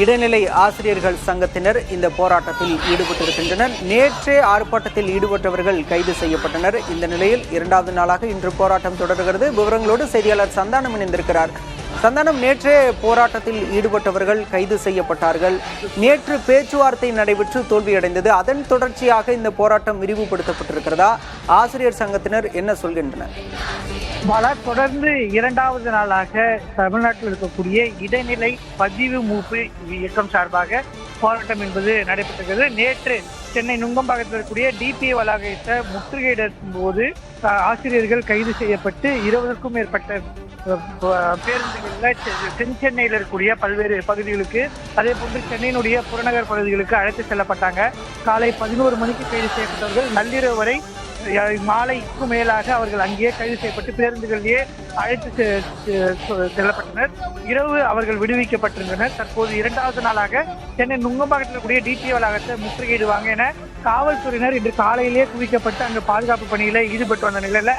இடைநிலை ஆசிரியர்கள் சங்கத்தினர் இந்த போராட்டத்தில் ஈடுபட்டிருக்கின்றனர். நேற்றே ஆர்ப்பாட்டத்தில் ஈடுபட்டவர்கள் கைது செய்யப்பட்டனர். இந்த நிலையில் இரண்டாவது நாளாக இன்று போராட்டம் தொடர்கிறது. விவரங்களோடு செய்தியாளர் சந்தானம் இணைந்திருக்கிறார். சந்தானம், நேற்றே போராட்டத்தில் ஈடுபட்டவர்கள் கைது செய்யப்பட்டார்கள். நேற்று பேச்சுவார்த்தை நடைபெற்று தோல்வியடைந்தது. அதன் தொடர்ச்சியாக இந்த போராட்டம் விரிவுபடுத்தப்பட்டிருக்கிறதா? ஆசிரியர் சங்கத்தினர் என்ன சொல்கின்றனர்? தொடர்ந்து இரண்டாவது நாளாக தமிழ்நாட்டில் இருக்கக்கூடிய இடைநிலை பதிவு மூப்பு இயக்கம் சார்பாக போராட்டம் என்பது நடைபெற்றது. நேற்று சென்னை நுங்கம்பாக்கத்தில் இருக்கக்கூடிய டிபிஏ வளாகத்தை முற்றுகையிடும் போது ஆசிரியர்கள் கைது செய்யப்பட்டு 20க்கும் மேற்பட்ட பேருந்துகளில் தென் சென்னையில் இருக்கக்கூடிய பல்வேறு பகுதிகளுக்கு, அதே போன்று சென்னையினுடைய புறநகர் பகுதிகளுக்கு அழைத்து செல்லப்பட்டாங்க. காலை 11 மணிக்கு கைது செய்யப்பட்டவர்கள் நள்ளிரவு வரை மாலைக்கு மேலாக அவர்கள் அங்கேயே கைது செய்யப்பட்டு பேருந்துகளிலேயே அழைத்து செல்லப்பட்டனர். இரவு அவர்கள் விடுவிக்கப்பட்டிருந்தனர். தற்போது இரண்டாவது நாளாக சென்னை நுங்கம்பாக்கத்தில் இருக்கக்கூடிய டிடிஏ வளாகத்தை முற்றுகையிடுவாங்க என காவல்துறையினர் இன்று காலையிலேயே குவிக்கப்பட்டு அங்கு பாதுகாப்பு பணியில ஈடுபட்டு வந்த நிலையில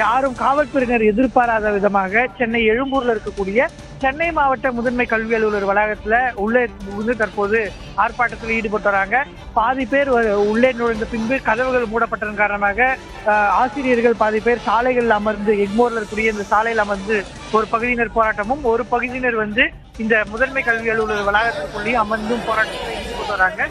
யாரும் காவல்துறையினர் எதிர்பாராத விதமாக சென்னை எழும்பூர்ல இருக்கக்கூடிய சென்னை மாவட்ட முதன்மை கல்வி அலுவலர் வளாகத்துல உள்ளே புகுந்து தற்போது ஆர்ப்பாட்டத்தில் ஈடுபட்டு வராங்க. பாதி பேர் உள்ளே நுழைந்த பின்பு கதவுகள் மூடப்பட்டதன் காரணமாக ஆசிரியர்கள் பாதி பேர் சாலைகளில் அமர்ந்து, எக்மோர்ல இருக்கக்கூடிய இந்த சாலையில் அமர்ந்து ஒரு பகுதியினர் போராட்டமும், ஒரு பகுதியினர் இந்த முதன்மை கல்வி அலுவலர் வளாகத்திற்குள்ளேயும் அமர்ந்தும் போராட்டத்தில் ஈடுபட்டு வராங்க.